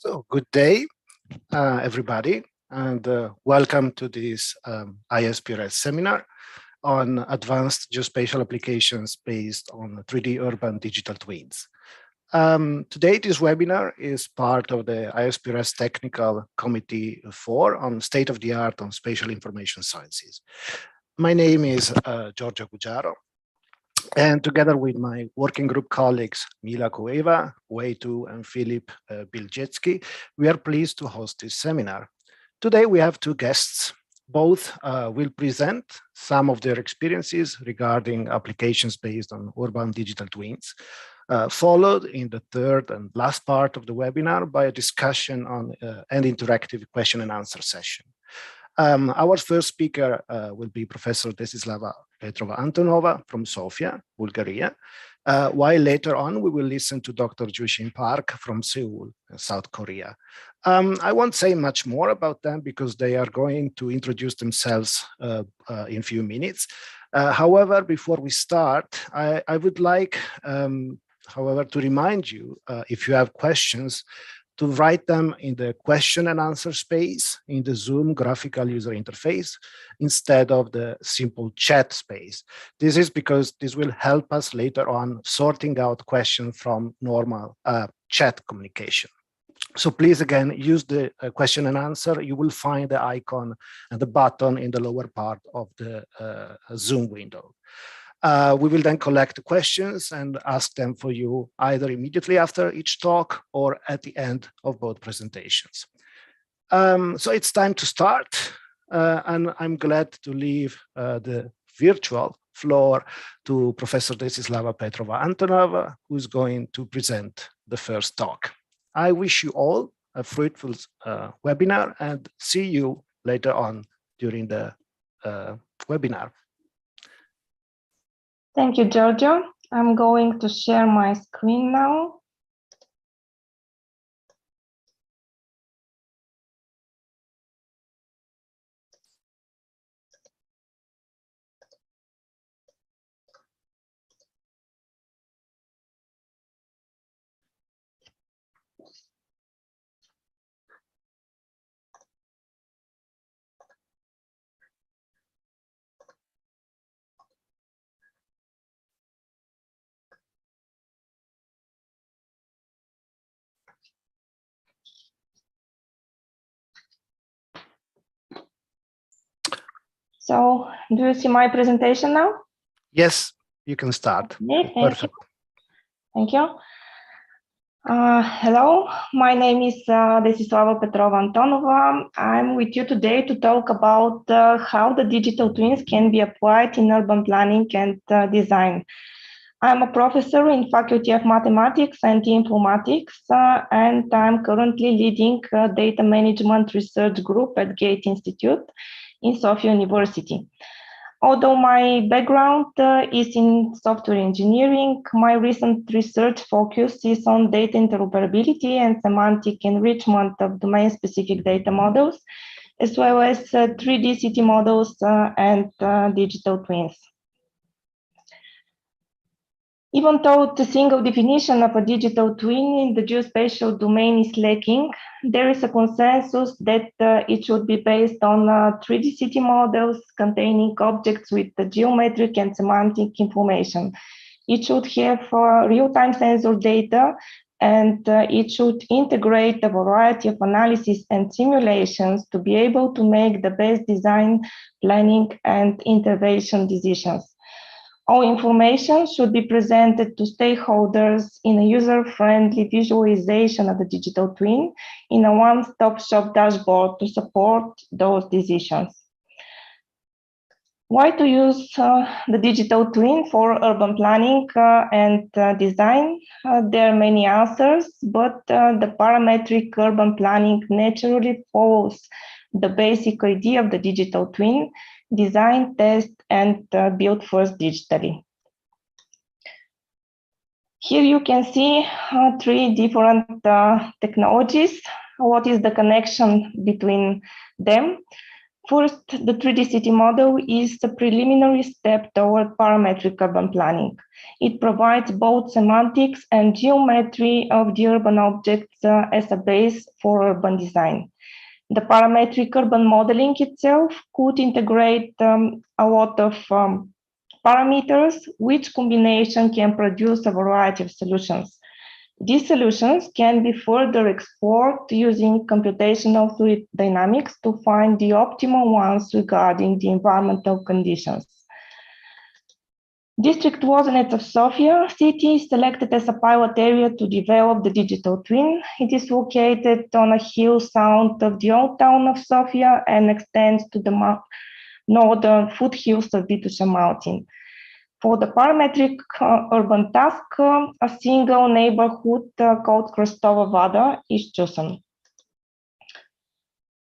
So, good day, everybody, and welcome to this ISPRS seminar on advanced geospatial applications based on 3D urban digital twins. Today, this webinar is part of the ISPRS Technical Committee 4 on state-of-the-art on spatial information sciences. My name is Giorgio Gugiaro, and together with my working group colleagues, Mila Cueva, Weitu, and Filip Biljecki, we are pleased to host this seminar. Today, we have two guests. Both will present some of their experiences regarding applications based on urban digital twins, followed in the third and last part of the webinar by a discussion on an interactive question and answer session. Our first speaker will be Professor Desislava Petrova-Antonova from Sofia, Bulgaria, while later on we will listen to Dr. Jushin Park from Seoul, South Korea. I won't say much more about them because they are going to introduce themselves in a few minutes. However, before we start, I would like, however, to remind you, if you have questions, to write them in the question and answer space in the Zoom graphical user interface instead of the simple chat space. This is because this will help us later on sorting out questions from normal chat communication. So please, again, use the question and answer. You will find the icon and the button in the lower part of the Zoom window. We will then collect the questions and ask them for you either immediately after each talk or at the end of both presentations. So it's time to start, and I'm glad to leave the virtual floor to Professor Desislava Petrova-Antonova, who's going to present the first talk. I wish you all a fruitful webinar and see you later on during the webinar. Thank you, Giorgio. I'm going to share my screen now. So, do you see my presentation now? Yes, you can start. Okay, thank you. Thank you. Hello, my name is Desislava Petrova-Antonova. I'm with you today to talk about how the digital twins can be applied in urban planning and design. I'm a professor in Faculty of Mathematics and Informatics, and I'm currently leading a data management research group at Gate Institute in Sofia University. Although my background is in software engineering, my recent research focus is on data interoperability and semantic enrichment of domain-specific data models, as well as 3D city models and digital twins. Even though the single definition of a digital twin in the geospatial domain is lacking, there is a consensus that it should be based on 3D city models containing objects with the geometric and semantic information. It should have real-time sensor data, and it should integrate a variety of analysis and simulations to be able to make the best design, planning, and intervention decisions. All information should be presented to stakeholders in a user-friendly visualization of the digital twin in a one-stop-shop dashboard to support those decisions. Why to use the digital twin for urban planning and design? There are many answers, but the parametric urban planning naturally follows the basic idea of the digital twin: design, test, and build first digitally. Here you can see three different technologies. What is the connection between them? First, the 3D city model is the preliminary step toward parametric urban planning. It provides both semantics and geometry of the urban objects as a base for urban design. The parametric urban modeling itself could integrate a lot of parameters, which combination can produce a variety of solutions. These solutions can be further explored using computational fluid dynamics to find the optimal ones regarding the environmental conditions. District Wozenets of Sofia city is selected as a pilot area to develop the digital twin. It is located on a hill south of the old town of Sofia and extends to the northern foothills of Vituša Mountain. For the parametric urban task, a single neighborhood called Krstova Vada is chosen.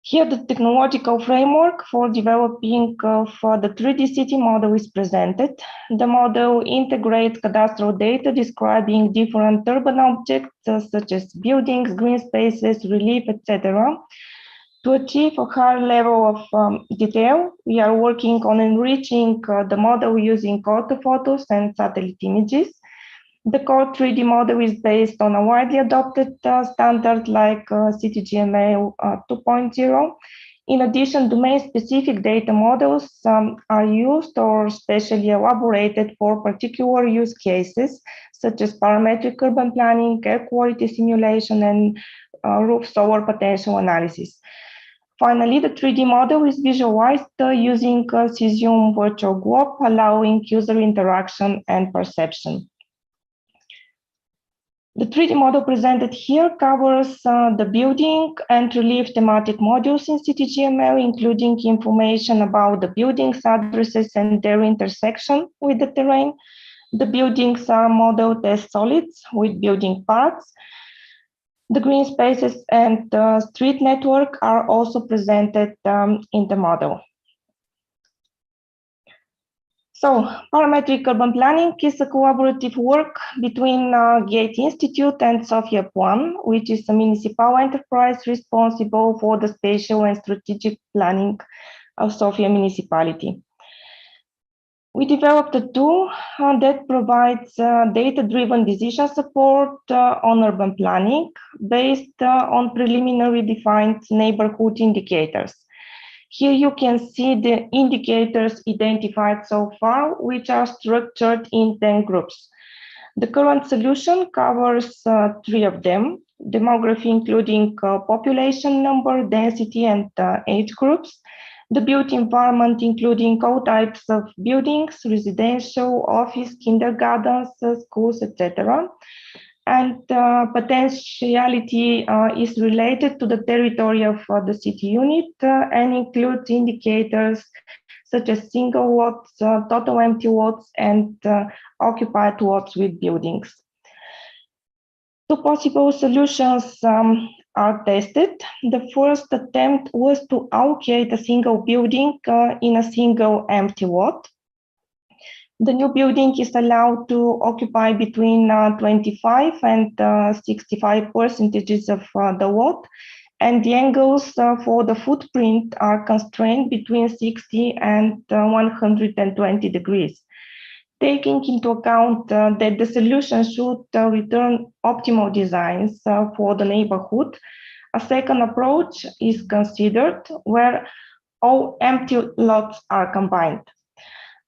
Here, the technological framework for developing the 3D city model is presented. The model integrates cadastral data describing different urban objects such as buildings, green spaces, relief, etc. To achieve a higher level of detail, we are working on enriching the model using orthophotos and satellite images. The core 3D model is based on a widely adopted standard like CityGMA 2.0. In addition, domain-specific data models are used or specially elaborated for particular use cases, such as parametric urban planning, air quality simulation, and roof solar potential analysis. Finally, the 3D model is visualized using Cesium virtual globe, allowing user interaction and perception. The 3D model presented here covers the building and relief thematic modules in CityGML, including information about the buildings, addresses, and their intersection with the terrain. The buildings are modeled as solids with building parts. The green spaces and street network are also presented in the model. So, parametric urban planning is a collaborative work between Gate Institute and Sofia Plan, which is a municipal enterprise responsible for the spatial and strategic planning of Sofia municipality. We developed a tool that provides data-driven decision support on urban planning based on preliminary defined neighborhood indicators. Here you can see the indicators identified so far, which are structured in 10 groups. The current solution covers 3 of them: demography, including population number, density, and age groups; the built environment, including all types of buildings, residential, office, kindergartens, schools, etc. And potentiality is related to the territory of the city unit and includes indicators such as single lots, total empty lots, and occupied lots with buildings. 2 possible solutions are tested. The first attempt was to allocate a single building in a single empty lot. The new building is allowed to occupy between 25 and 65% of the lot, and the angles for the footprint are constrained between 60 and 120 degrees. Taking into account that the solution should return optimal designs for the neighborhood, a second approach is considered where all empty lots are combined.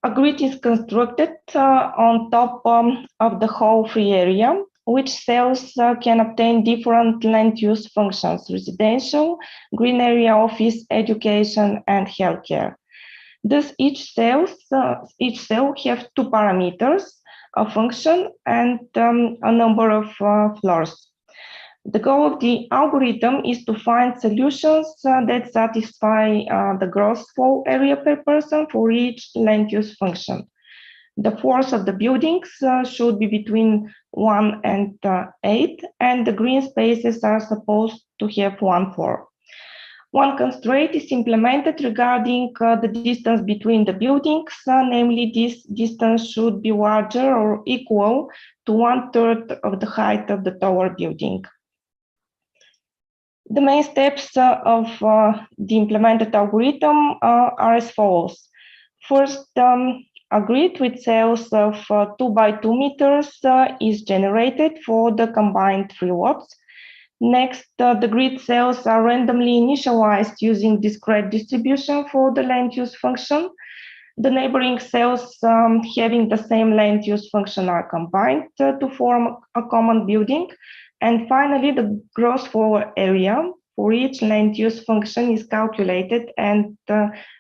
A grid is constructed on top of the whole free area, which cells can obtain different land use functions: residential, green area, office, education, and healthcare. Thus, each cell have 2 parameters, a function and a number of floors. The goal of the algorithm is to find solutions that satisfy the gross floor area per person for each land use function. The floors of the buildings should be between 1 and 8, and the green spaces are supposed to have 1 floor. One constraint is implemented regarding the distance between the buildings, namely this distance should be larger or equal to 1/3 of the height of the tower building. The main steps of the implemented algorithm are as follows. First, a grid with cells of 2 by 2 meters is generated for the combined 3 lots. Next, the grid cells are randomly initialized using discrete distribution for the land use function. The neighboring cells having the same land use function are combined to form a common building. And finally, the gross floor area for each land use function is calculated and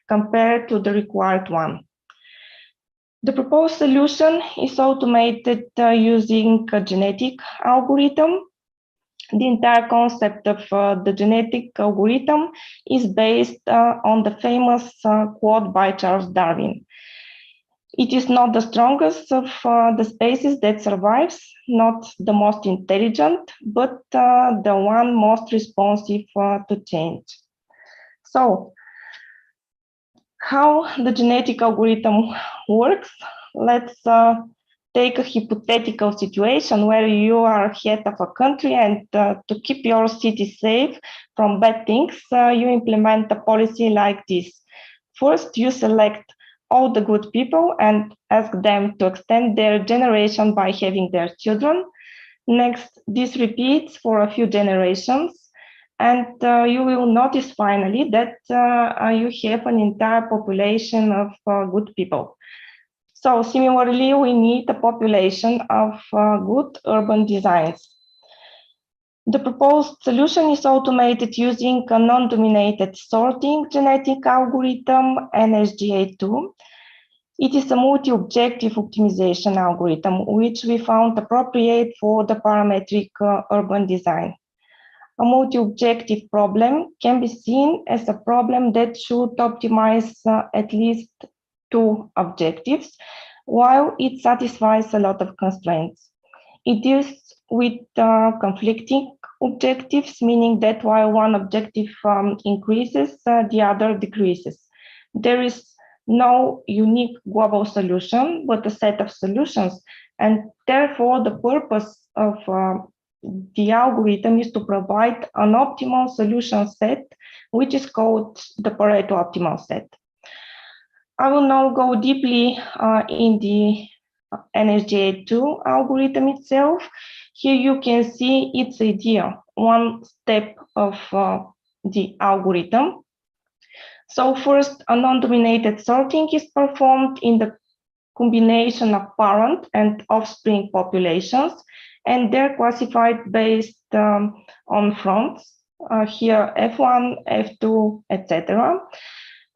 compared to the required one. The proposed solution is automated using a genetic algorithm. The entire concept of the genetic algorithm is based on the famous quote by Charles Darwin. It is not the strongest of the species that survives, not the most intelligent, but the one most responsive to change. So, how the genetic algorithm works? Let's take a hypothetical situation where you are head of a country and to keep your city safe from bad things, you implement a policy like this. First, you select all the good people and ask them to extend their generation by having their children. Next, this repeats for a few generations. And you will notice finally that you have an entire population of good people. So similarly, we need a population of good urban designs. The proposed solution is automated using a non-dominated sorting genetic algorithm, NSGA2. It is a multi-objective optimization algorithm, which we found appropriate for the parametric urban design. A multi-objective problem can be seen as a problem that should optimize at least 2 objectives, while it satisfies a lot of constraints. It deals with conflicting objectives, meaning that while one objective increases, the other decreases. There is no unique global solution, but a set of solutions, and therefore the purpose of the algorithm is to provide an optimal solution set, which is called the Pareto optimal set. I will now go deeply in the NSGA2 algorithm itself. Here you can see its idea, one step of the algorithm. So first, a non-dominated sorting is performed in the combination of parent and offspring populations, and they're classified based on fronts, here F1, F2, etc.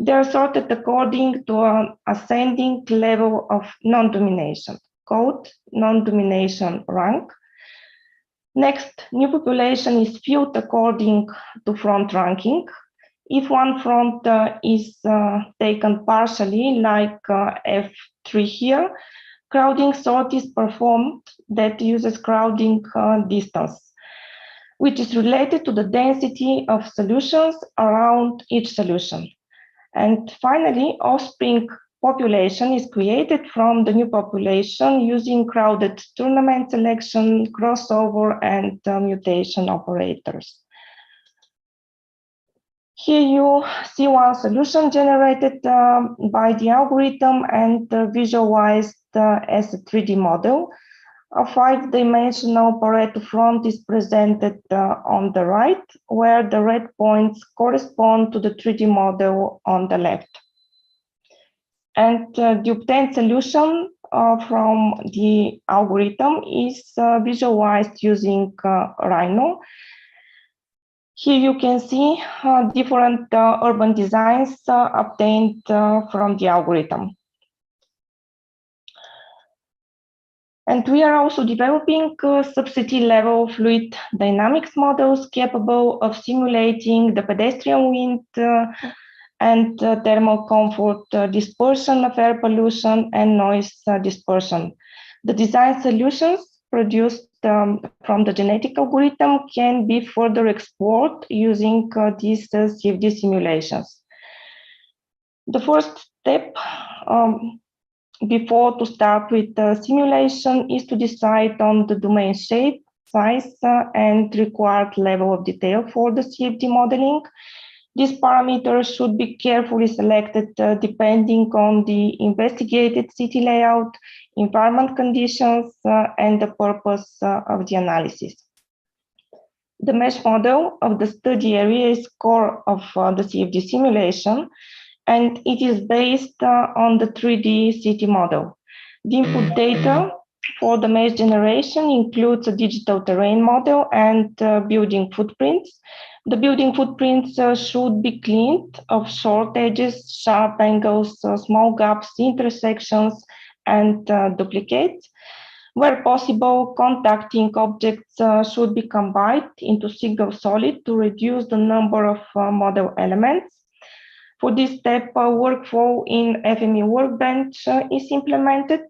They're sorted according to an ascending level of non-domination, called non-domination rank. Next, new population is filled according to front ranking. If one front is taken partially, like F3 here, crowding sort is performed that uses crowding distance, which is related to the density of solutions around each solution. And finally, offspring population is created from the new population using crowded tournament selection, crossover, and mutation operators. Here you see one solution generated by the algorithm and visualized as a 3D model. A 5-dimensional Pareto front is presented on the right, where the red points correspond to the 3D model on the left. And the obtained solution from the algorithm is visualized using Rhino. Here you can see different urban designs obtained from the algorithm. And we are also developing sub-city level fluid dynamics models capable of simulating the pedestrian wind and thermal comfort dispersion of air pollution and noise dispersion. The design solutions produced from the genetic algorithm can be further explored using these CFD simulations. The first step before to start with the simulation is to decide on the domain shape size and required level of detail for the CFD modeling. These parameters should be carefully selected depending on the investigated city layout, environment conditions, and the purpose of the analysis. The mesh model of the study area is core of the CFD simulation, and it is based on the 3D city model. The input data for the mesh generation includes a digital terrain model and building footprints. The building footprints should be cleaned of short edges, sharp angles, small gaps, intersections, and duplicates. Where possible, contacting objects should be combined into single solid to reduce the number of model elements. For this step, a workflow in FME Workbench is implemented.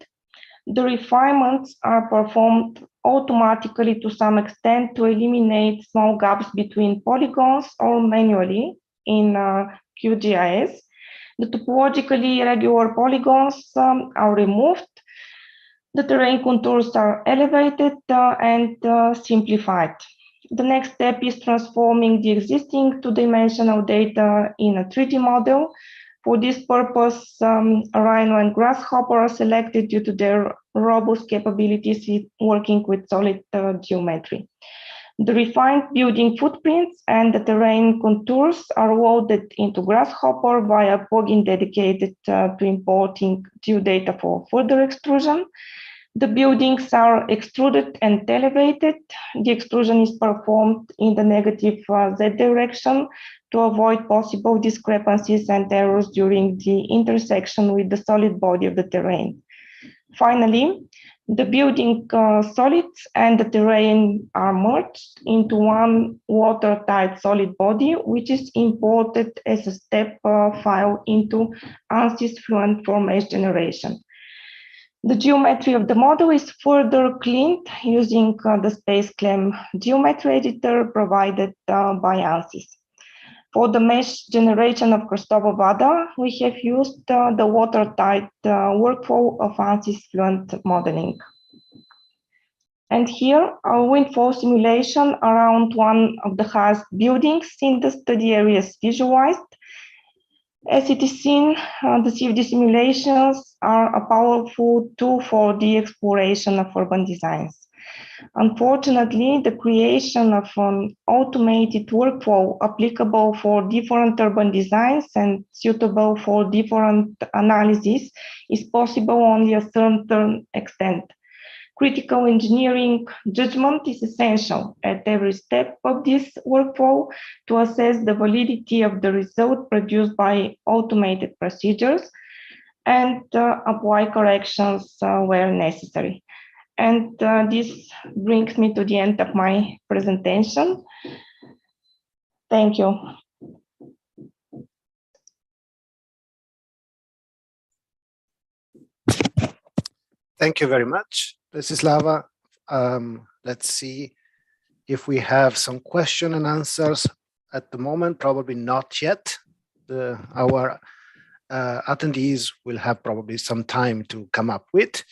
The refinements are performed automatically to some extent to eliminate small gaps between polygons or manually in QGIS. The topologically irregular polygons are removed. The terrain contours are elevated and simplified. The next step is transforming the existing two-dimensional data in a 3D model. For this purpose, Rhino and Grasshopper are selected due to their robust capabilities in working with solid geometry. The refined building footprints and the terrain contours are loaded into Grasshopper via a plugin dedicated to importing geodata for further extrusion. The buildings are extruded and elevated. The extrusion is performed in the negative Z direction to avoid possible discrepancies and errors during the intersection with the solid body of the terrain. Finally, the building solids and the terrain are merged into one watertight solid body, which is imported as a step file into ANSYS Fluent for mesh generation. The geometry of the model is further cleaned using the SpaceClaim geometry editor provided by ANSYS. For the mesh generation of Cristobal Vada, we have used the watertight workflow of ANSYS Fluent modeling. And here, our windfall simulation around one of the highest buildings in the study area is visualized. As it is seen, the CFD simulations are a powerful tool for the exploration of urban designs. Unfortunately, the creation of an automated workflow applicable for different urban designs and suitable for different analyses is possible only a certain extent. Critical engineering judgment is essential at every step of this workflow to assess the validity of the result produced by automated procedures and apply corrections where necessary. And this brings me to the end of my presentation. Thank you. Thank you very much, Slava. Let's see if we have some question and answers at the moment. Probably not yet. Our attendees will have probably some time to come up with.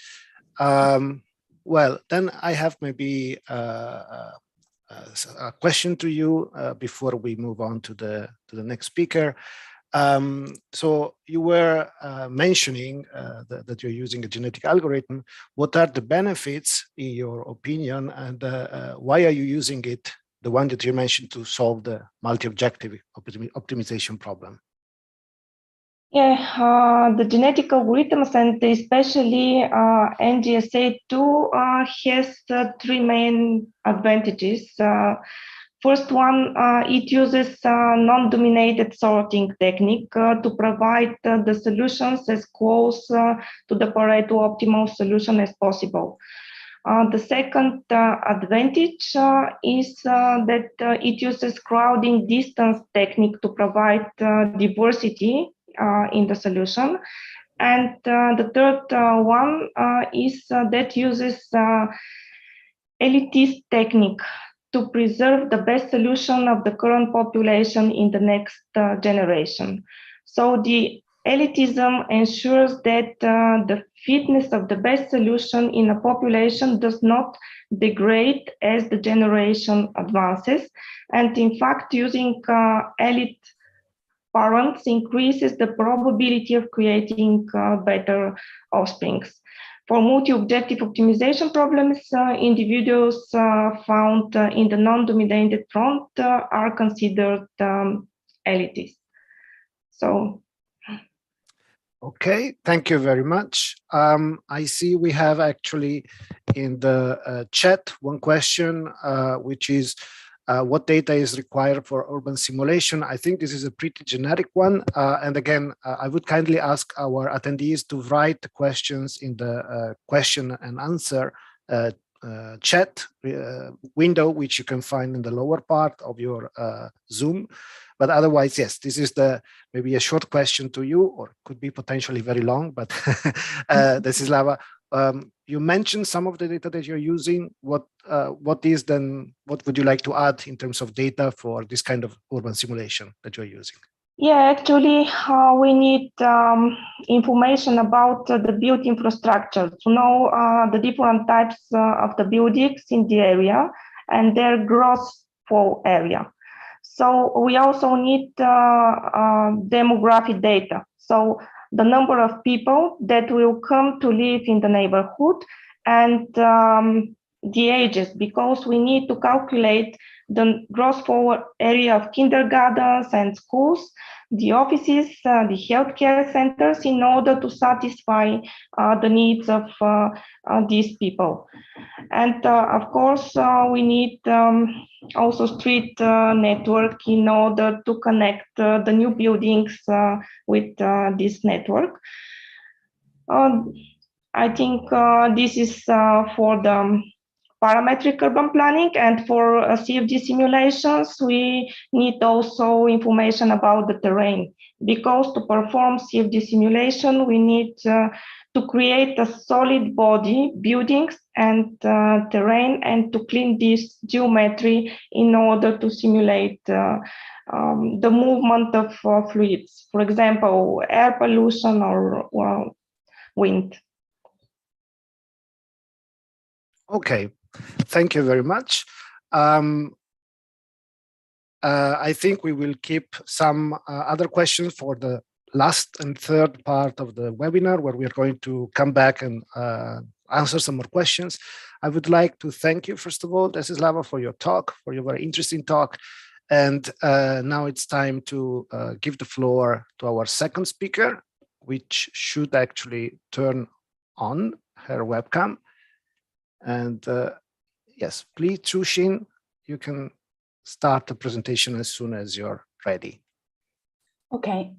Well, then I have maybe a question to you before we move on to the next speaker. So you were mentioning that you're using a genetic algorithm. What are the benefits, in your opinion, and why are you using it, the one that you mentioned, to solve the multi-objective optimization problem? Yeah, the genetic algorithms, and especially NGSA2, has three main advantages. First one, it uses non-dominated sorting technique to provide the solutions as close to the Pareto optimal solution as possible. The second advantage is that it uses crowding distance technique to provide diversity in the solution. And the third one is that uses elitist technique to preserve the best solution of the current population in the next generation. So the elitism ensures that the fitness of the best solution in a population does not degrade as the generation advances. And in fact, using elite parents increases the probability of creating better offsprings. For multi-objective optimization problems, individuals found in the non-dominated front are considered elitist. So. Okay, thank you very much. I see we have actually in the chat one question, which is what data is required for urban simulation? I think this is a pretty generic one. And again, I would kindly ask our attendees to write the questions in the question and answer chat window, which you can find in the lower part of your Zoom. But otherwise, yes, this is maybe a short question to you, or could be potentially very long, but this is Lava. You mentioned some of the data that you're using. What would you like to add in terms of data for this kind of urban simulation that you're using? Yeah, actually, we need information about the built infrastructure to know the different types of the buildings in the area and their gross floor area. So we also need demographic data. So the number of people that will come to live in the neighborhood and the ages, because we need to calculate the gross floor area of kindergartens and schools, the offices, the healthcare centers, in order to satisfy the needs of these people. And of course, we need also street network in order to connect the new buildings with this network. I think this is for the parametric urban planning, and for CFD simulations, we need also information about the terrain, because to perform CFD simulation, we need to create a solid body, buildings and terrain, and to clean this geometry in order to simulate the movement of fluids, for example, air pollution or wind. Okay, thank you very much. I think we will keep some other questions for the last and third part of the webinar, where we are going to come back and answer some more questions. I would like to thank you, first of all, Desislava, for your talk, for your very interesting talk. And now it's time to give the floor to our second speaker, which should actually turn on her webcam. And yes, please, Chushin, you can start the presentation as soon as you're ready. Okay.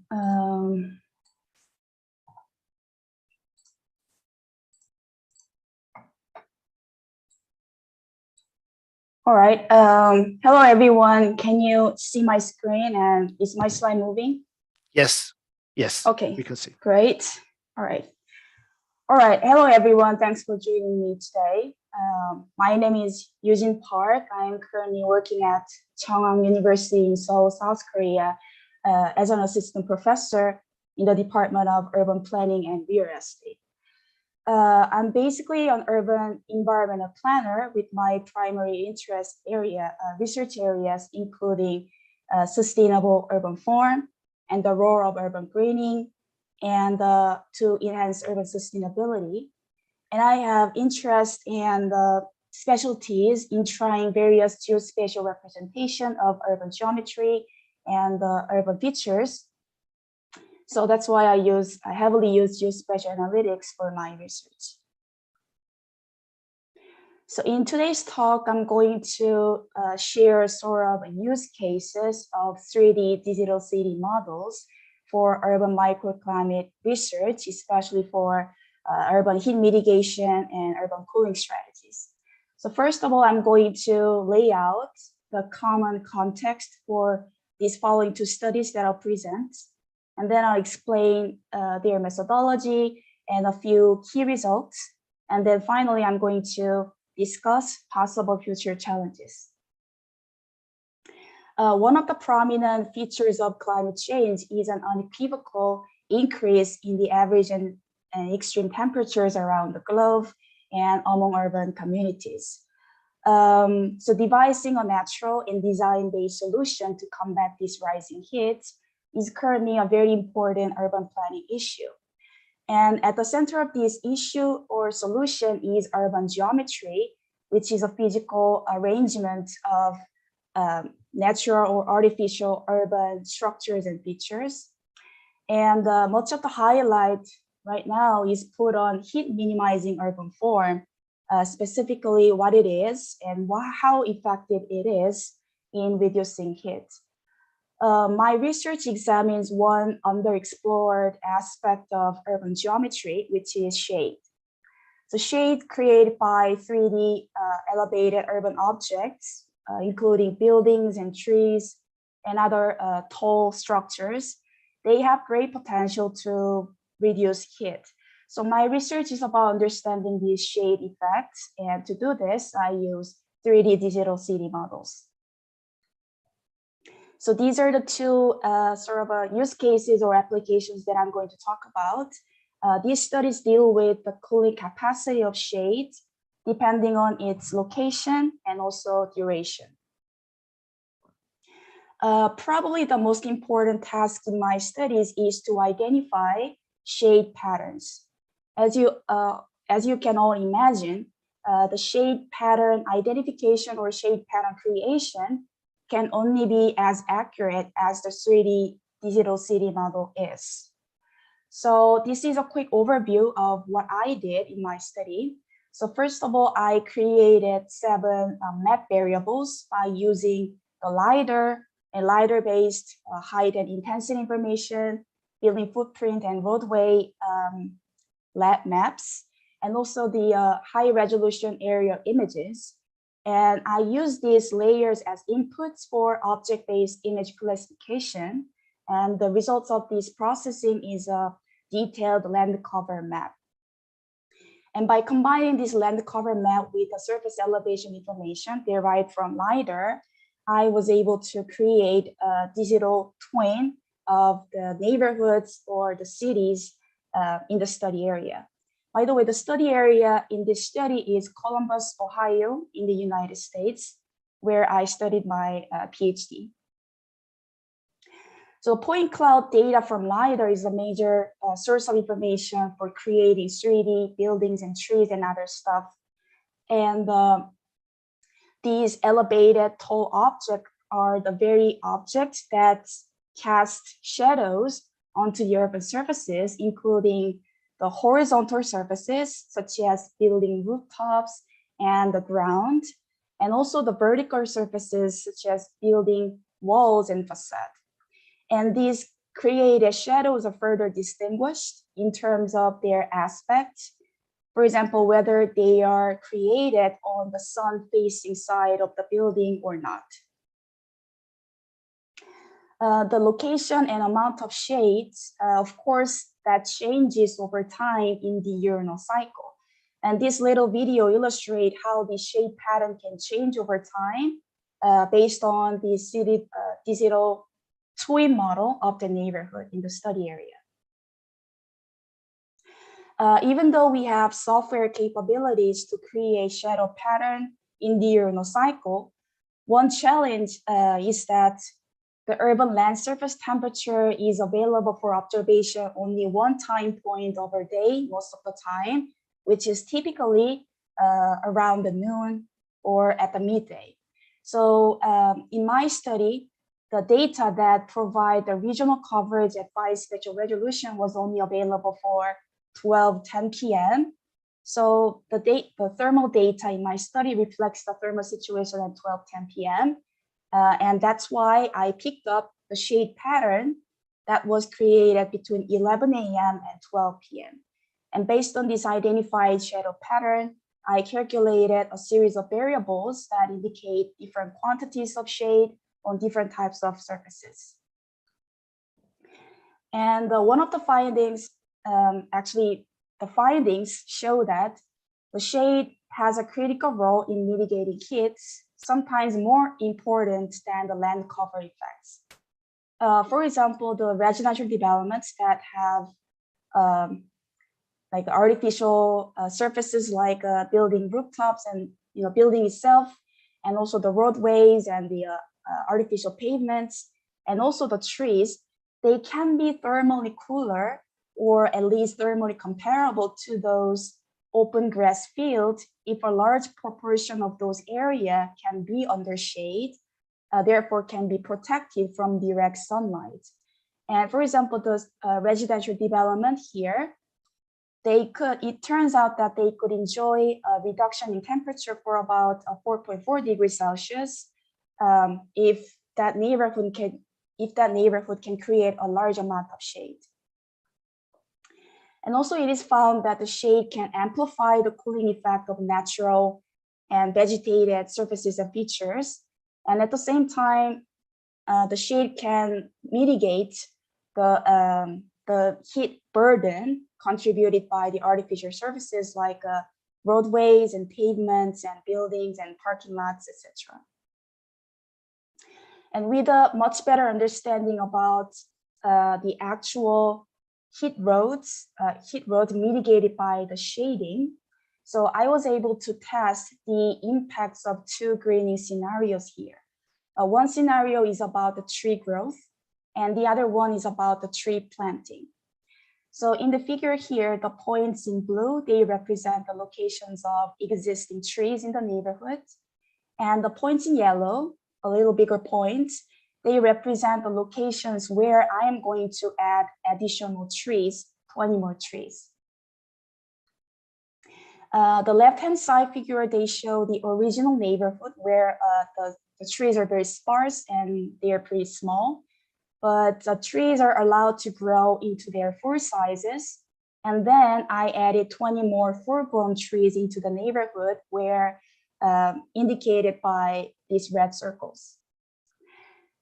All right. Hello, everyone. Can you see my screen, and is my slide moving? Yes. Yes. Okay. We can see. Great. All right. All right. Hello, everyone. Thanks for joining me today. My name is Yujin Park. I am currently working at Chunghwa University in Seoul, South Korea, as an assistant professor in the Department of Urban Planning and Real Estate. I'm basically an urban environmental planner with my primary interest area, research areas, including sustainable urban form and the role of urban greening, and to enhance urban sustainability. And I have interest and specialties in trying various geospatial representation of urban geometry and urban features. So that's why I heavily use geospatial analytics for my research. So in today's talk, I'm going to share sort of use cases of 3D digital city models for urban microclimate research, especially for urban heat mitigation and urban cooling strategies. So first of all, I'm going to lay out the common context for these following two studies that I'll present. And then I'll explain their methodology and a few key results. And then finally, I'm going to discuss possible future challenges. One of the prominent features of climate change is an unequivocal increase in the average and extreme temperatures around the globe and among urban communities. So devising a natural and design-based solution to combat this rising heat is currently a very important urban planning issue. And at the center of this issue or solution is urban geometry, which is a physical arrangement of natural or artificial urban structures and features. And much of the highlight right now is put on heat minimizing urban form, specifically what it is and how effective it is in reducing heat. My research examines one underexplored aspect of urban geometry, which is shade. So shade created by 3D elevated urban objects, including buildings and trees and other tall structures, they have great potential to reduce heat. So my research is about understanding these shade effects. And to do this, I use 3D digital city models. So these are the two use cases or applications that I'm going to talk about. These studies deal with the cooling capacity of shade, depending on its location and also duration. Probably the most important task in my studies is to identify shade patterns. As you can all imagine, the shade pattern identification or shade pattern creation can only be as accurate as the 3D digital city model is. So this is a quick overview of what I did in my study. So first of all, I created 7 map variables by using the LiDAR and LiDAR-based height and intensity information, building footprint and roadway lab maps, and also the high resolution aerial images. And I use these layers as inputs for object-based image classification. And the results of this processing is a detailed land cover map. And by combining this land cover map with the surface elevation information derived from LiDAR, I was able to create a digital twin of the neighborhoods or the cities in the study area. By the way, the study area in this study is Columbus, Ohio, in the United States, where I studied my PhD. So point cloud data from LiDAR is a major source of information for creating 3D buildings and trees and other stuff. And these elevated tall objects are the very objects that cast shadows onto the urban surfaces, including the horizontal surfaces, such as building rooftops and the ground, and also the vertical surfaces, such as building walls and facade. And these created shadows are further distinguished in terms of their aspect. For example, whether they are created on the sun-facing side of the building or not. The location and amount of shades, of course, that changes over time in the diurnal cycle. And this little video illustrates how the shade pattern can change over time based on the digital twin model of the neighborhood in the study area. Even though we have software capabilities to create shadow pattern in the diurnal cycle, one challenge is that the urban land surface temperature is available for observation only one time point over day most of the time, which is typically around the noon or at the midday. So in my study, the data that provide the regional coverage at 5 spatial resolution was only available for 12:10 p.m. So the thermal data in my study reflects the thermal situation at 12:10 p.m. And that's why I picked up the shade pattern that was created between 11 a.m. and 12 p.m. And based on this identified shadow pattern, I calculated a series of variables that indicate different quantities of shade on different types of surfaces. And one of the findings, the findings show that the shade has a critical role in mitigating heat, sometimes more important than the land cover effects. For example, the residential developments that have like artificial surfaces like building rooftops and building itself, and also the roadways and the artificial pavements, and also the trees, they can be thermally cooler or at least thermally comparable to those open grass fields if a large proportion of those areas can be under shade, therefore can be protected from direct sunlight. And for example, those residential development here, it turns out that they could enjoy a reduction in temperature for about 4.4 degrees Celsius if that neighborhood can create a large amount of shade. And also it is found that the shade can amplify the cooling effect of natural and vegetated surfaces and features. And at the same time, the shade can mitigate the heat burden contributed by the artificial surfaces like roadways and pavements and buildings and parking lots, etc. And with a much better understanding about the actual heat roads mitigated by the shading, so I was able to test the impacts of two greening scenarios here. One scenario is about the tree growth, and the other one is about the tree planting. So in the figure here, the points in blue, they represent the locations of existing trees in the neighborhood. And the points in yellow, a little bigger points, they represent the locations where I am going to add additional trees, 20 more trees. The left-hand side figure, they show the original neighborhood where the trees are very sparse and they are pretty small. But the trees are allowed to grow into their full sizes. And then I added 20 more full-grown trees into the neighborhood where indicated by these red circles.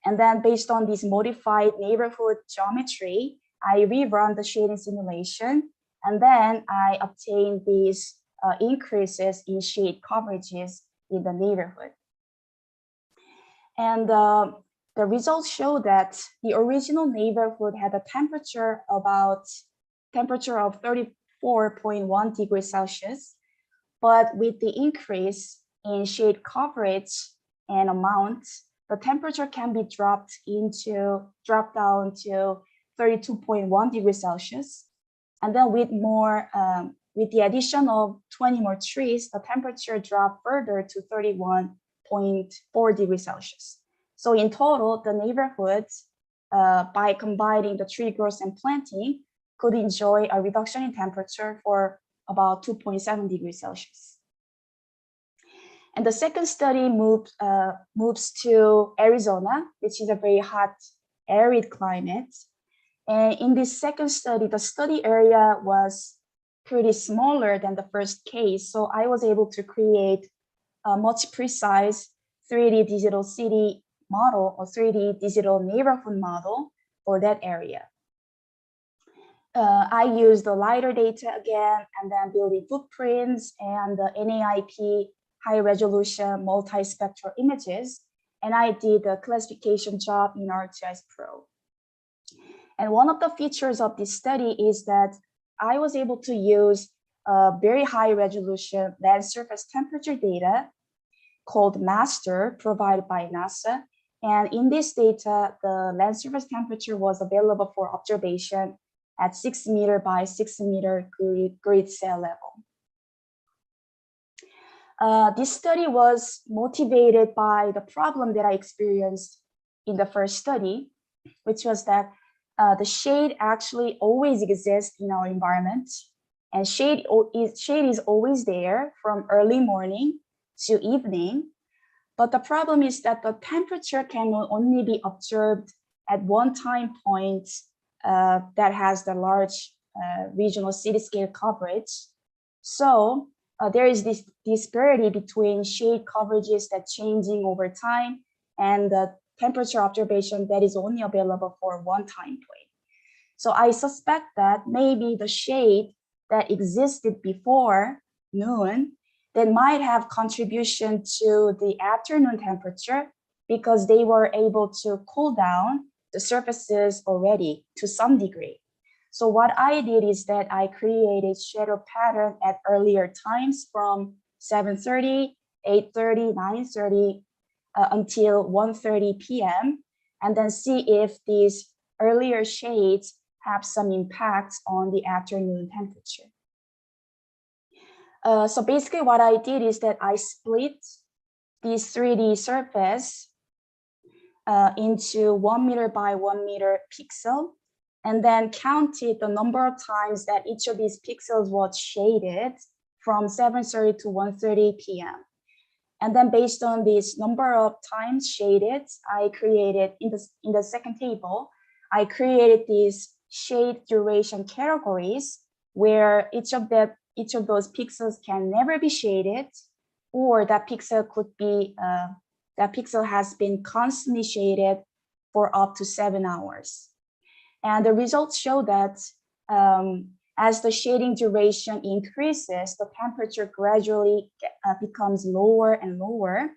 And then based on this modified neighborhood geometry, I rerun the shading simulation. And then I obtained these increases in shade coverages in the neighborhood. And the results show that the original neighborhood had a temperature of 34.1 degrees Celsius, but with the increase in shade coverage and amount, the temperature can be dropped down to 32.1 degrees Celsius. And then with the addition of 20 more trees, the temperature dropped further to 31.4 degrees Celsius. So in total, the neighborhoods, by combining the tree growth and planting, could enjoy a reduction in temperature for about 2.7 degrees Celsius. And the second study moves to Arizona, which is a very hot, arid climate. And in this second study, the study area was pretty smaller than the first case. So I was able to create a much precise 3D digital city model or 3D digital neighborhood model for that area. I used the LiDAR data again, and then building footprints and the NAIP high resolution multispectral images. And I did a classification job in ArcGIS Pro. And one of the features of this study is that I was able to use very high resolution land surface temperature data called MASTER provided by NASA. And in this data, the land surface temperature was available for observation at 6 meter by 6 meter grid cell level. This study was motivated by the problem that I experienced in the first study, which was that the shade actually always exists in our environment, and shade is always there from early morning to evening. But the problem is that the temperature can only be observed at one time point that has the large regional city scale coverage. So there is this disparity between shade coverages that's changing over time and the temperature observation that is only available for one time point. So I suspect that maybe the shade that existed before noon that might have contribution to the afternoon temperature because they were able to cool down the surfaces already to some degree. So what I did is that I created shadow pattern at earlier times from 7:30, 8:30, 9:30 until 1:30 p.m. and then see if these earlier shades have some impacts on the afternoon temperature. So basically what I did is that I split this 3D surface into 1 meter by 1 meter pixel, and then counted the number of times that each of these pixels was shaded from 7:30 to 1:30 p.m. And then based on this number of times shaded, I created in the second table, I created these shade duration categories where each of those pixels can never be shaded, or that pixel could be that pixel has been constantly shaded for up to 7 hours. And the results show that as the shading duration increases, the temperature gradually becomes lower and lower.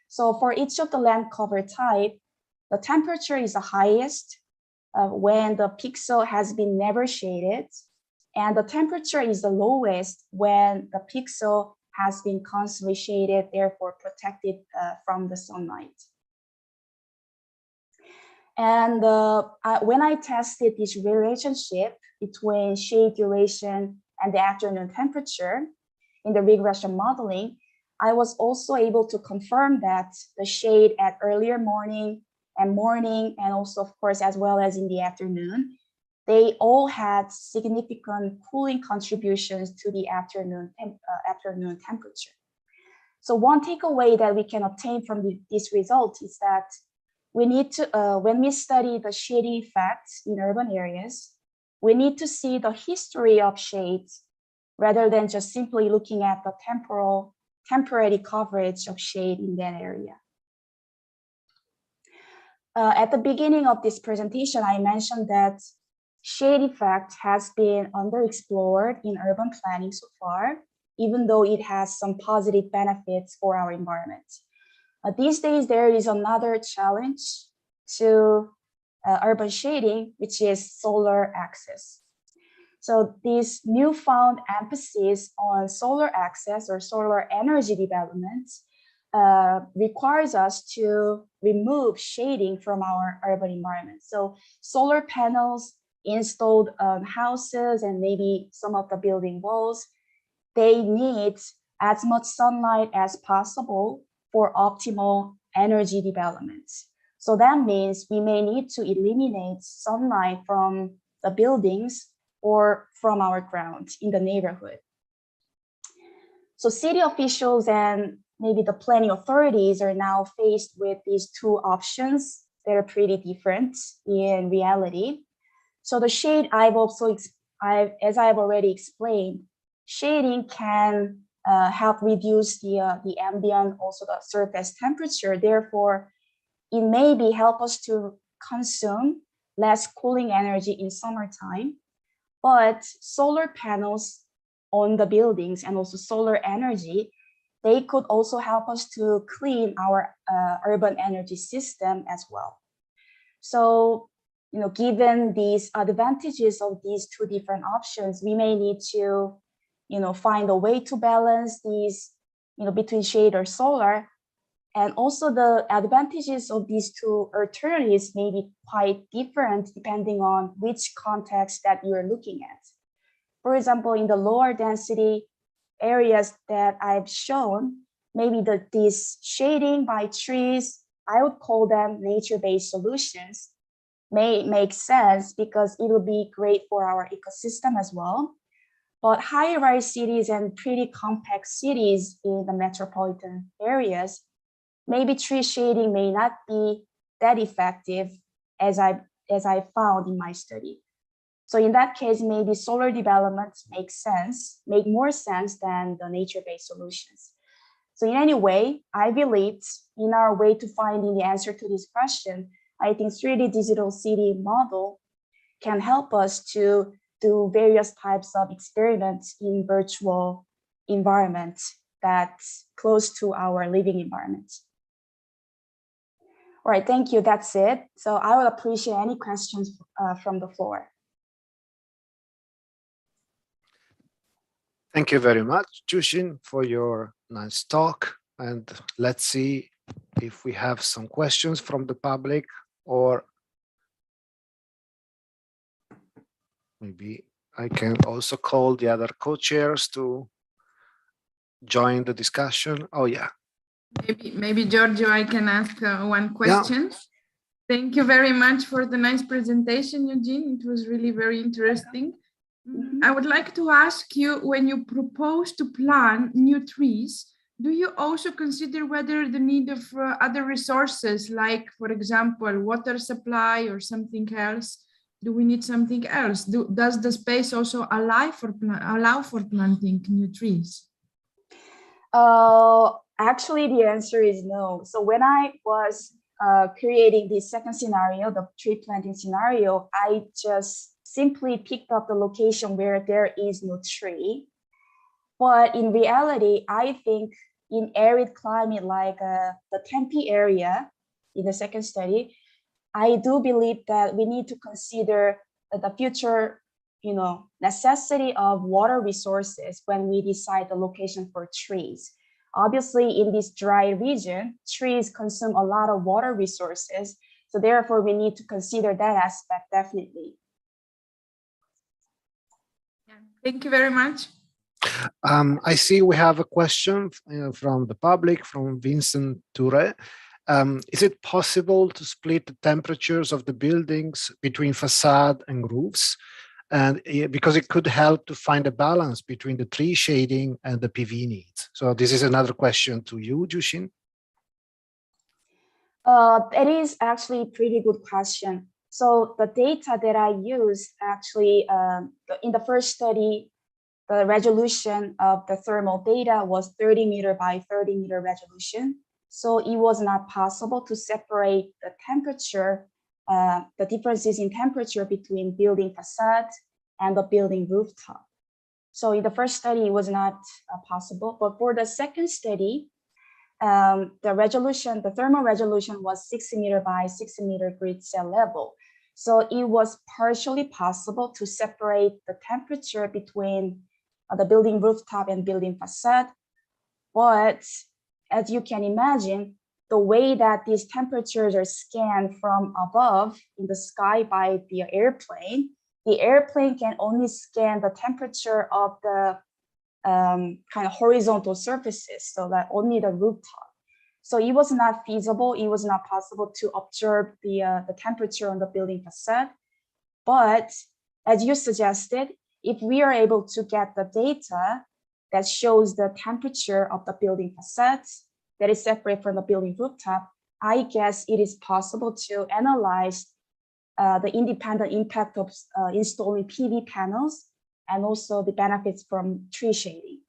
So for each of the lamp cover type, the temperature is the highest when the pixel has been never shaded, and the temperature is the lowest when the pixel has been constantly shaded, therefore protected from the sunlight. And when I tested this relationship between shade duration and the afternoon temperature in the regression modeling, I was also able to confirm that the shade at earlier morning, and also of course, as well as in the afternoon, they all had significant cooling contributions to the afternoon temperature. So one takeaway that we can obtain from this result is that we need to, when we study the shading effects in urban areas, we need to see the history of shades rather than just simply looking at the temporary coverage of shade in that area. At the beginning of this presentation, I mentioned that shade effect has been underexplored in urban planning so far, even though it has some positive benefits for our environment. These days, there is another challenge to urban shading, which is solar access. So this newfound emphasis on solar access or solar energy development requires us to remove shading from our urban environment. So solar panels installed on houses and maybe some of the building walls, they need as much sunlight as possible for optimal energy development. So that means we may need to eliminate sunlight from the buildings or from our ground in the neighborhood. So city officials and maybe the planning authorities are now faced with these two options that are pretty different in reality. So the shade as I've already explained, shading can help reduce the ambient, also the surface temperature. Therefore, it may help us to consume less cooling energy in summertime. But solar panels on the buildings and also solar energy, they could also help us to clean our urban energy system as well. So, given these advantages of these two different options, we may need to, find a way to balance these, between shade or solar. And also the advantages of these two alternatives may be quite different depending on which context that you're looking at. For example, in the lower density areas that I've shown, maybe this shading by trees, I would call them nature-based solutions, may make sense because it will be great for our ecosystem as well. But high-rise cities and pretty compact cities in the metropolitan areas, maybe tree shading may not be that effective as I found in my study. So in that case, maybe solar development make more sense than the nature-based solutions. So in any way, I believe in our way to finding the answer to this question, I think 3D digital city model can help us to do various types of experiments in virtual environments that's close to our living environment. All right, thank you. That's it. So I would appreciate any questions from the floor. Thank you very much, Jushin, for your nice talk. And let's see if we have some questions from the public, or maybe I can also call the other co-chairs to join the discussion. Oh, yeah. Maybe Giorgio, I can ask one question. Yeah. Thank you very much for the nice presentation, Eugene. It was really very interesting. I would like to ask you, when you propose to plant new trees, do you also consider whether the need of other resources, like, for example, water supply or something else? Do we need something else? Does the space also allow for planting new trees? Actually, the answer is no. So when I was creating the second scenario, the tree planting scenario, I just simply picked up the location where there is no tree. But in reality, I think in arid climate like the Tempe area in the second study, I do believe that we need to consider the future, necessity of water resources when we decide the location for trees. Obviously, in this dry region, trees consume a lot of water resources. So therefore, we need to consider that aspect definitely. Yeah. Thank you very much. I see we have a question from the public, from Vincent Toure. Is it possible to split the temperatures of the buildings between facade and roofs? And because it could help to find a balance between the tree shading and the PV needs. So this is another question to you, Jushin. It is actually a pretty good question. So the data that I used actually in the first study, the resolution of the thermal data was 30 meter by 30 meter resolution. So it was not possible to separate the temperature, the differences in temperature between building facade and the building rooftop. So in the first study, it was not possible. But for the second study, the thermal resolution was 60 meter by 60 meter grid cell level. So it was partially possible to separate the temperature between the building rooftop and building facade. But as you can imagine, the way that these temperatures are scanned from above in the sky by the airplane can only scan the temperature of the kind of horizontal surfaces, so that only the rooftop. So it was not feasible, it was not possible to observe the temperature on the building facade. But as you suggested, if we are able to get the data that shows the temperature of the building facades that is separate from the building rooftop, I guess it is possible to analyze the independent impact of installing PV panels and also the benefits from tree shading.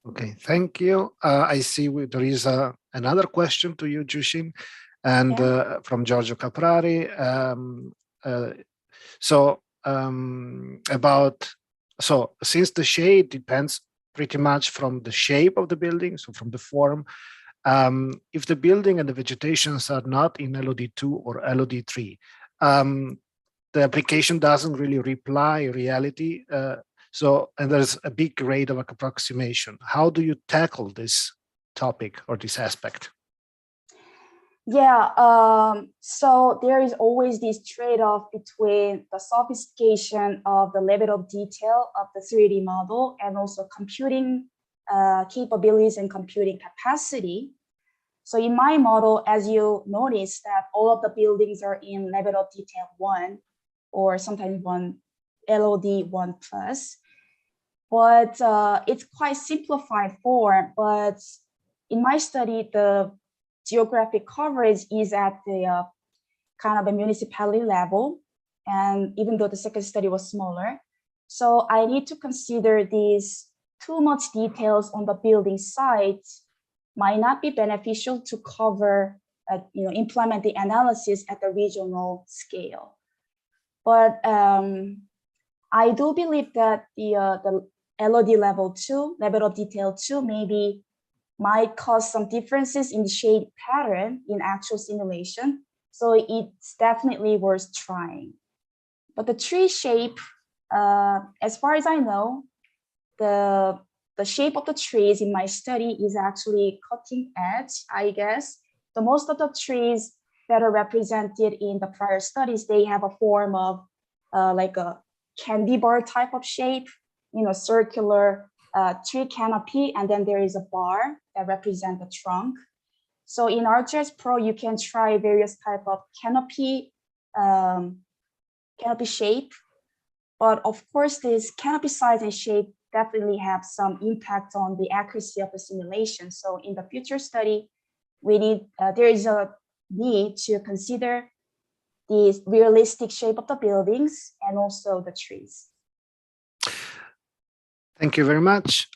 Okay, thank you. I see there is another question to you, Jushin, and from Giorgio Caprari. So since the shade depends pretty much from the shape of the building, so from the form, if the building and the vegetations are not in LOD2 or LOD3, the application doesn't really reply reality. And there's a big rate of approximation. How do you tackle this topic or this aspect? Yeah, so there is always this trade-off between the sophistication of the level of detail of the 3D model and also computing capabilities and computing capacity. So in my model, as you notice that all of the buildings are in level of detail 1 or sometimes LOD 1 plus, but it's quite simplified form. But in my study, the geographic coverage is at the kind of a municipality level. And even though the second study was smaller, so I need to consider these too much details on the building site might not be beneficial to cover, implement the analysis at the regional scale. But I do believe that the LOD level 2, level of detail 2, maybe might cause some differences in the shade pattern in actual simulation. So it's definitely worth trying. But the tree shape, as far as I know, the shape of the trees in my study is actually cutting edge, I guess. The most of the trees that are represented in the prior studies, they have a form of like a candy bar type of shape, circular tree canopy, and then there is a bar that represents the trunk. So in ArcGIS Pro, you can try various type of canopy shape, but of course, this canopy size and shape definitely have some impact on the accuracy of the simulation. So in the future study, there is a need to consider the realistic shape of the buildings and also the trees. Thank you very much.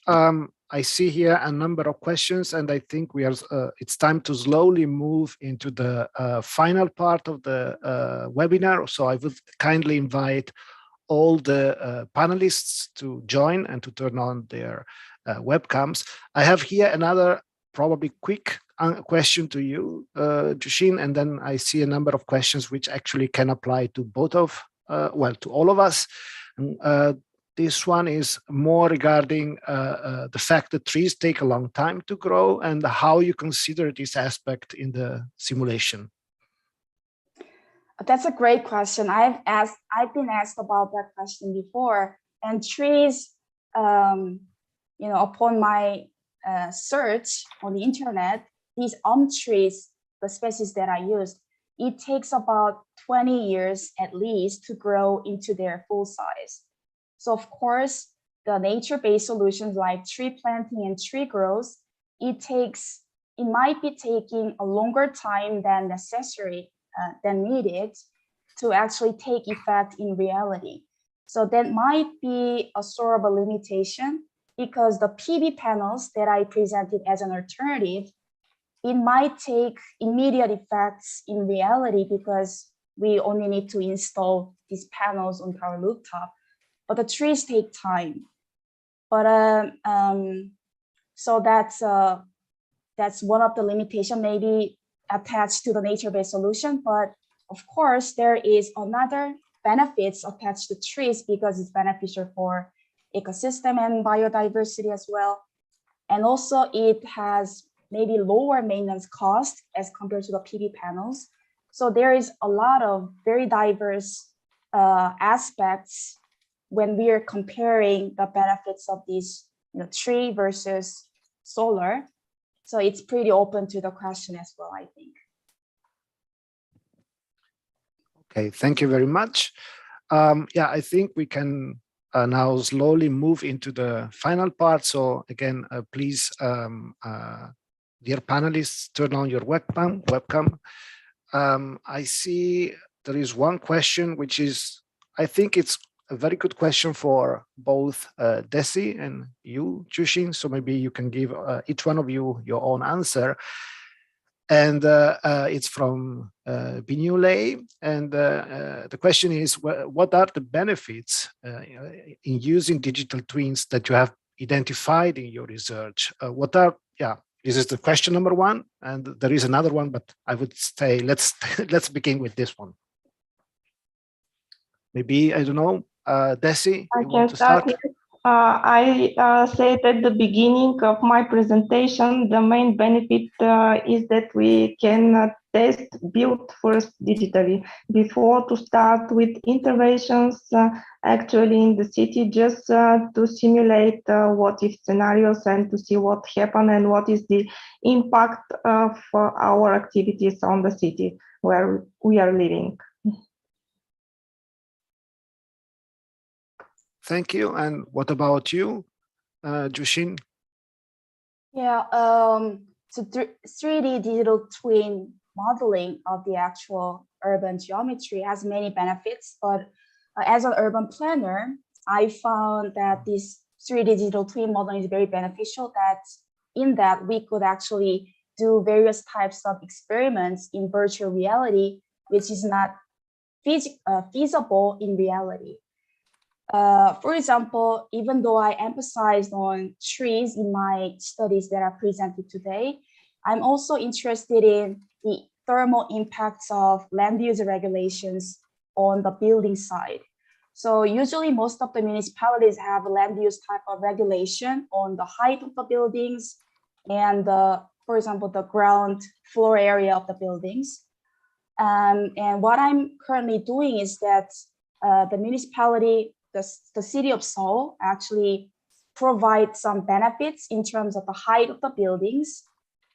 I see here a number of questions, and I think it's time to slowly move into the final part of the webinar. So I would kindly invite all the panelists to join and to turn on their webcams. I have here another probably quick question to you, Jushin, and then I see a number of questions which actually can apply to to all of us. This one is more regarding the fact that trees take a long time to grow and how you consider this aspect in the simulation. That's a great question. I've been asked about that question before. And trees, upon my search on the internet, these trees, the species that I used, it takes about 20 years at least to grow into their full size. So of course, the nature-based solutions like tree planting and tree growth, it might be taking a longer time than necessary, than needed to actually take effect in reality. So that might be a sort of a limitation because the PV panels that I presented as an alternative, it might take immediate effects in reality because we only need to install these panels on our rooftop. But the trees take time. But so that's one of the limitations maybe attached to the nature-based solution. But of course, there is another benefits attached to trees because it's beneficial for ecosystem and biodiversity as well. And also it has maybe lower maintenance cost as compared to the PV panels. So there is a lot of very diverse aspects when we are comparing the benefits of these tree versus solar. So it's pretty open to the question as well, I think. Okay, thank you very much. Yeah, I think we can now slowly move into the final part. So again, please, dear panelists, turn on your webcam. I see there is one question, which is, I think it's a very good question for both Desi and you, Jushin. So maybe you can give each one of you your own answer. And it's from Binyulei. And the question is, what are the benefits in using digital twins that you have identified in your research? This is the question number one. And there is another one, but I would say let's begin with this one. Maybe, I don't know, Desi, you want to start? I said at the beginning of my presentation, the main benefit is that we can build first digitally before to start with interventions actually in the city, just to simulate what if scenarios and to see what happened and what is the impact of our activities on the city where we are living. Thank you. And what about you, Jushin? Yeah, so 3D digital twin modeling of the actual urban geometry has many benefits, but as an urban planner, I found that this 3D digital twin modeling is very beneficial, that we could actually do various types of experiments in virtual reality, which is not feasible in reality. For example, even though I emphasized on trees in my studies that are presented today, I'm also interested in the thermal impacts of land use regulations on the building side. So usually most of the municipalities have a land use type of regulation on the height of the buildings and for example, the ground floor area of the buildings. And what I'm currently doing is that the municipality, the city of Seoul actually provides some benefits in terms of the height of the buildings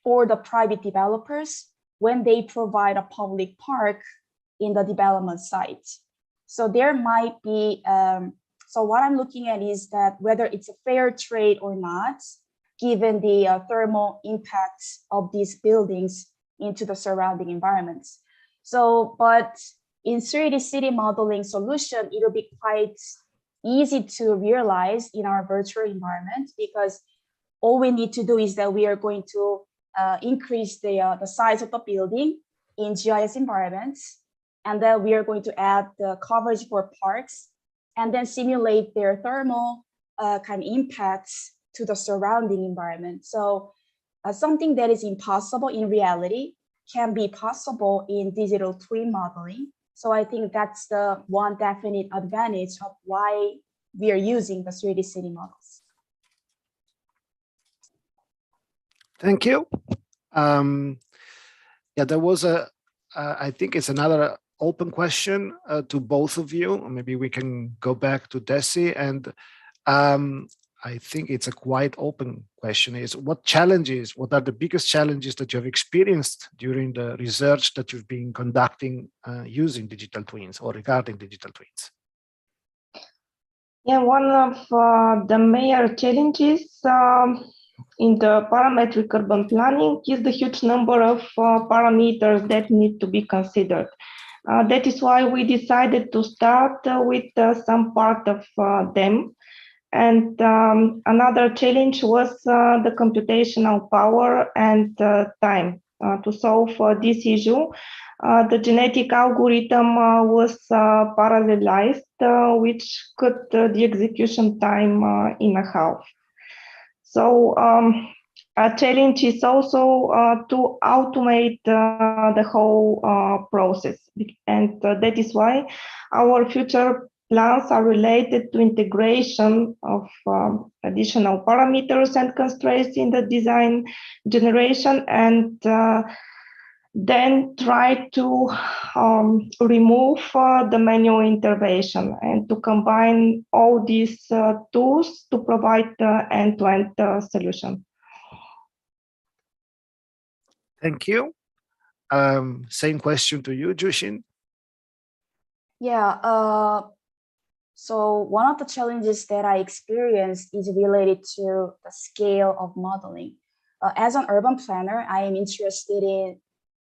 for the private developers when they provide a public park in the development site. So there might be, so what I'm looking at is that whether it's a fair trade or not, given the thermal impacts of these buildings into the surrounding environments. So, but in 3D city modeling solution, it'll be quite easy to realize in our virtual environment, because all we need to do is that we are going to increase the size of the building in GIS environments, and then we are going to add the coverage for parks, and then simulate their thermal kind of impacts to the surrounding environment. So something that is impossible in reality can be possible in digital twin modeling. So I think that's the one definite advantage of why we are using the 3D city models. Thank you. Yeah, there was I think it's another open question to both of you. Maybe we can go back to Desi, and I think it's a quite open question, is what are the biggest challenges that you have experienced during the research that you've been conducting using digital twins or regarding digital twins? Yeah, one of the major challenges in the parametric urban planning is the huge number of parameters that need to be considered. That is why we decided to start with some part of them. And another challenge was the computational power and time. To solve this issue, the genetic algorithm was parallelized, which cut the execution time in a half. So a challenge is also to automate the whole process. And that is why our future plans are related to integration of additional parameters and constraints in the design generation, and then try to remove the manual intervention and to combine all these tools to provide the end-to-end solution. Thank you. Same question to you, Jushin. Yeah, so one of the challenges that I experienced is related to the scale of modeling. As an urban planner, I am interested in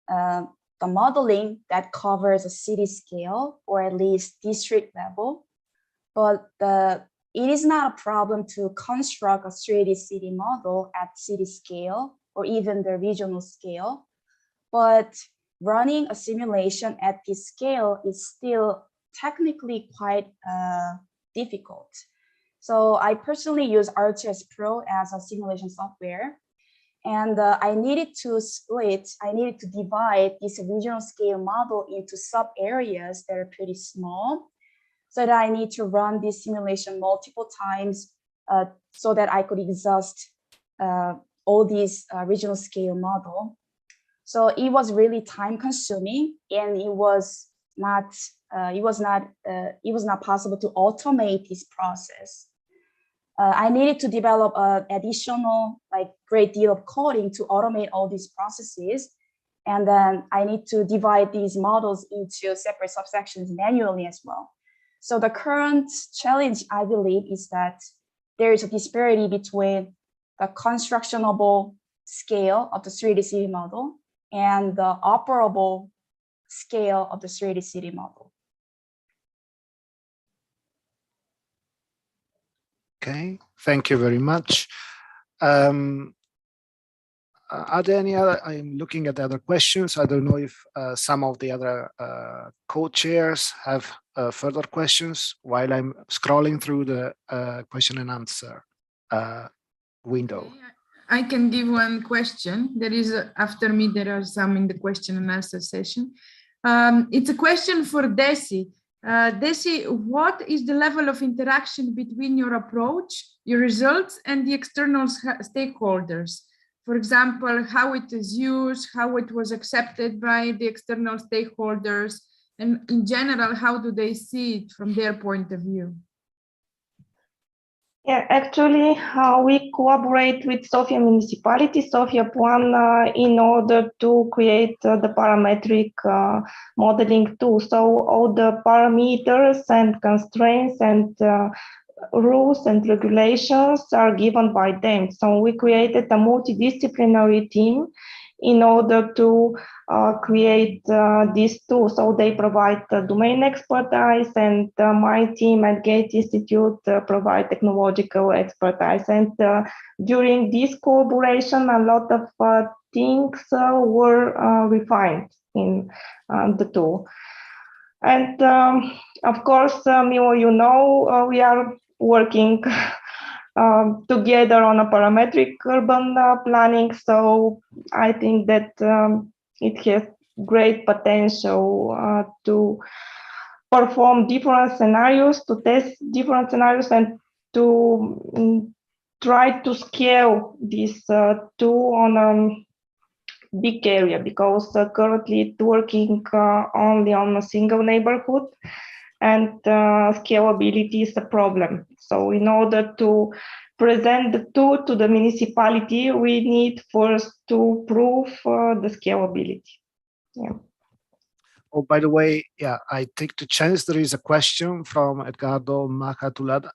the modeling that covers a city scale or at least district level, but it is not a problem to construct a 3D city model at city scale or even the regional scale. But running a simulation at this scale is still technically quite difficult. So I personally use ArcGIS Pro as a simulation software. And I needed to divide this regional scale model into sub areas that are pretty small. So that I need to run this simulation multiple times so that I could exhaust all these regional scale model. So it was really time consuming, and it was not possible to automate this process. I needed to develop an additional great deal of coding to automate all these processes. And then I need to divide these models into separate subsections manually as well. So the current challenge, I believe, is that there is a disparity between the constructionable scale of the 3D city model and the operable scale of the 3D city model. Okay, thank you very much. are there any other? I'm looking at the other questions. I don't know if some of the other co-chairs have further questions while I'm scrolling through the question and answer window. I can give one question. There is, after me, there are some in the question and answer session. It's a question for Desi. Desi, what is the level of interaction between your approach, your results, and the external stakeholders? For example, how it is used, how it was accepted by the external stakeholders, and in general, how do they see it from their point of view? Yeah, actually, we collaborate with Sofia municipality, Sofia Plan, in order to create the parametric modeling tool. So all the parameters and constraints and rules and regulations are given by them. So we created a multidisciplinary team in order to create these tools. So they provide domain expertise, and my team at Gate Institute provide technological expertise. And during this collaboration, a lot of things were refined in the tool. And of course, Milo, you know, we are working together on a parametric urban planning. So I think that it has great potential to perform different scenarios, to test different scenarios, and to try to scale this tool on a big area, because currently it's working only on a single neighborhood, and scalability is a problem. So in order to present the tool to the municipality, we need first to prove the scalability. Yeah. Oh, by the way, yeah, I take the chance. There is a question from Edgardo Macatulad,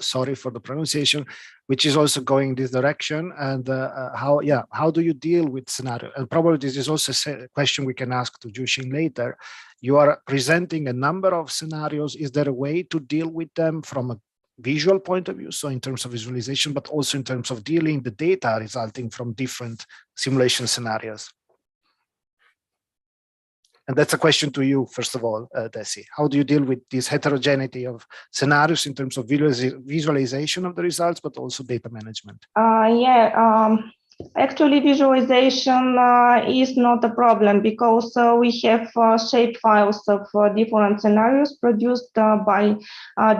sorry for the pronunciation, which is also going this direction. And how do you deal with scenario? And probably this is also a question we can ask to Jushin later. You are presenting a number of scenarios. Is there a way to deal with them from a visual point of view, so in terms of visualization, but also in terms of dealing the data resulting from different simulation scenarios? And that's a question to you, first of all, Desi. How do you deal with this heterogeneity of scenarios in terms of visualization of the results, but also data management? Actually, visualization is not a problem, because we have shape files of different scenarios produced by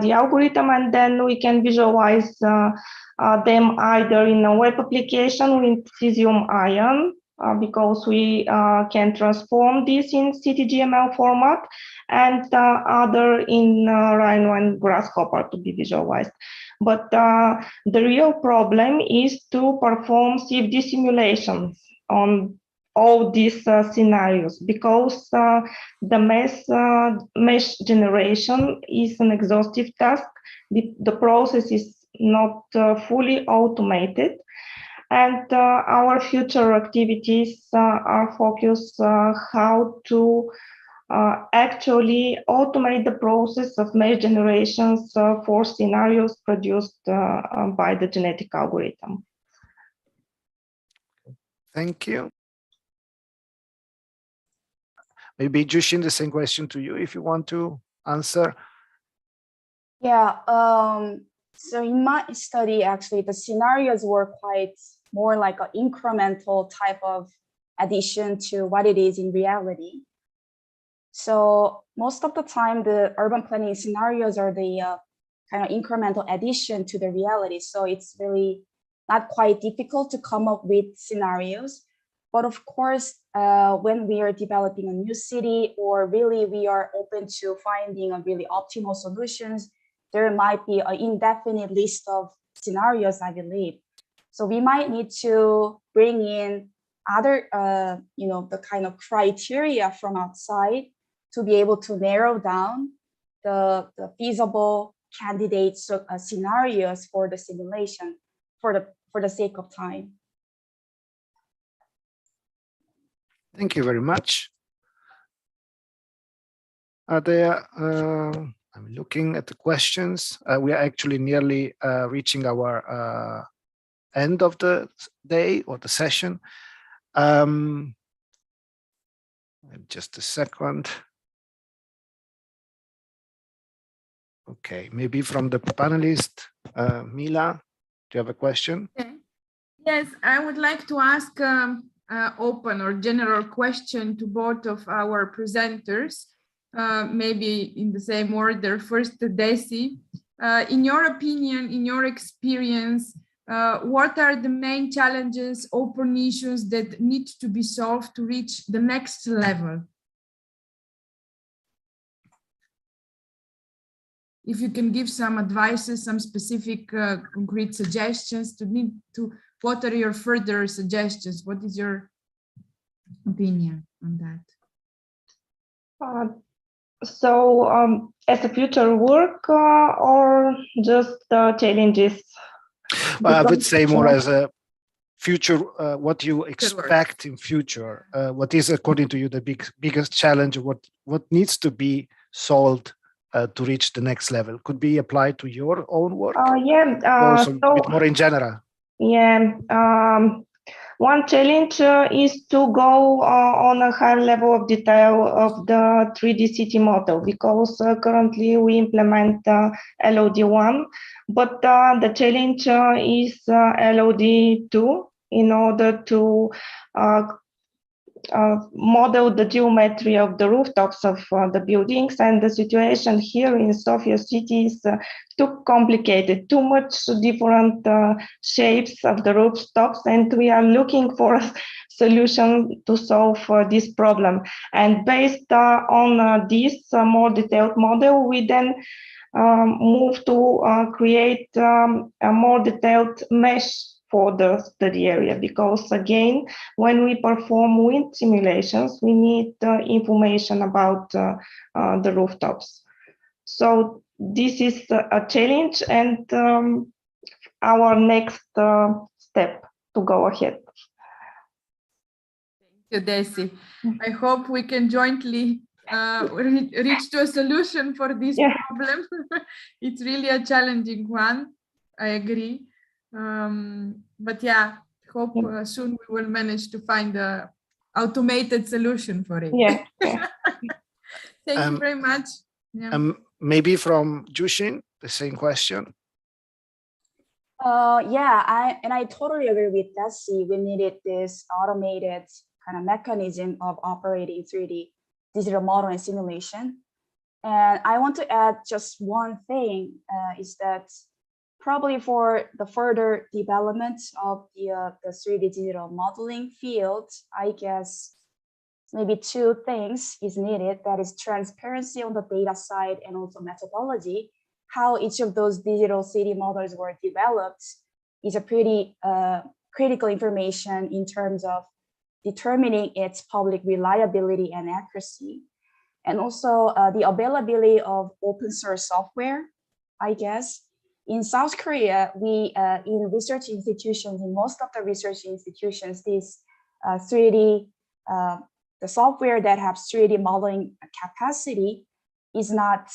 the algorithm, and then we can visualize them either in a web application with Cesium Ion, because we can transform this in CTGML format, and other in Rhino and Grasshopper to be visualized. But the real problem is to perform CFD simulations on all these scenarios, because the mesh generation is an exhaustive task. The process is not fully automated. And our future activities are focused how to actually automate the process of mesh generations for scenarios produced by the genetic algorithm. Thank you. Maybe Jushin, the same question to you if you want to answer. Yeah, so in my study, actually, the scenarios were quite more like an incremental type of addition to what it is in reality. So most of the time, the urban planning scenarios are the kind of incremental addition to the reality. So it's really not quite difficult to come up with scenarios. But of course, when we are developing a new city, or really we are open to finding a really optimal solutions, there might be an indefinite list of scenarios, I believe. So we might need to bring in other, the kind of criteria from outside to be able to narrow down the feasible candidate scenarios for the simulation for the sake of time. Thank you very much. Are there, I'm looking at the questions. We are actually nearly reaching our end of the day or the session. Just a second. Okay, maybe from the panelist, Mila, do you have a question? Okay. Yes, I would like to ask open or general question to both of our presenters, maybe in the same order. First, Desi, in your opinion, in your experience, what are the main challenges, open issues that need to be solved to reach the next level? If you can give some advices, some specific concrete suggestions what are your further suggestions? What is your opinion on that? As a future work or just challenges? I would say more as a future, what you expect in future. What is, according to you, the biggest challenge? What needs to be solved to reach the next level? Could be applied to your own work? Also a bit more in general. Yeah. One challenge is to go on a higher level of detail of the 3D city model, because currently we implement LOD1, but the challenge is LOD2 in order to model the geometry of the rooftops of the buildings. And the situation here in Sofia city is too complicated, too much different shapes of the rooftops, and we are looking for a solution to solve this problem. And based on this more detailed model, we then move to create a more detailed mesh for the study area, because again, when we perform wind simulations, we need information about the rooftops. So this is a challenge and our next step to go ahead. Thank you, Desi. I hope we can jointly reach to a solution for this problem. It's really a challenging one, I agree. But yeah, hope soon we will manage to find a automated solution for it. Yeah. Thank you very much. Yeah. Maybe from Jushin, the same question. I totally agree with Desi. We needed this automated kind of mechanism of operating 3D digital model and simulation. And I want to add just one thing, is that probably for the further development of the 3D digital modeling field, I guess maybe two things is needed. That is transparency on the data side and also methodology. How each of those digital city models were developed is a pretty critical information in terms of determining its public reliability and accuracy. And also the availability of open source software, I guess. In South Korea, we, in research institutions, in most of the research institutions, this 3D, the software that has 3D modeling capacity is not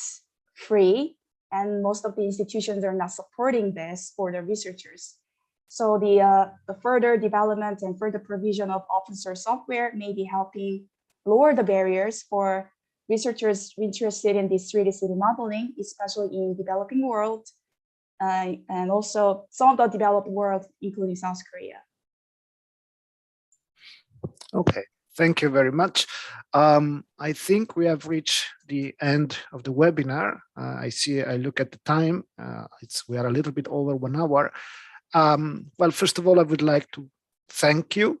free, and most of the institutions are not supporting this for the researchers. So the further development and further provision of open source software may be helping lower the barriers for researchers interested in this 3D city modeling, especially in developing world, and also some of the developed world, including South Korea. Okay, thank you very much. I think we have reached the end of the webinar. I look at the time, we are a little bit over 1 hour. Well, first of all, I would like to thank you,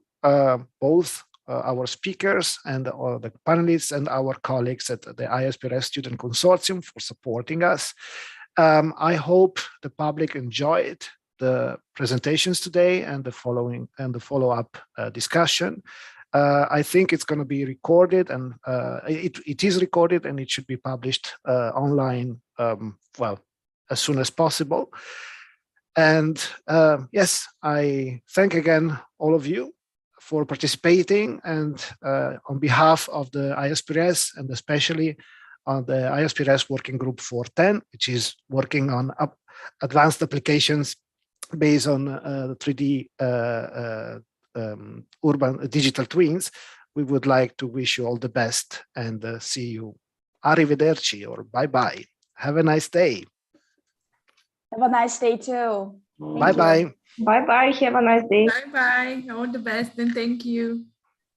both our speakers and the panelists and our colleagues at the ISPRS Student Consortium for supporting us. I hope the public enjoyed the presentations today and the follow-up discussion. I think it's going to be recorded, and it is recorded, and it should be published online, well, as soon as possible. And yes, I thank again all of you for participating, and on behalf of the ISPRS, and especially on the ISPRS Working Group 410, which is working on advanced applications based on 3D urban digital twins, we would like to wish you all the best and see you. Arrivederci or bye-bye. Have a nice day. Have a nice day too. Bye-bye. Bye-bye. Have a nice day. Bye-bye. All the best and thank you.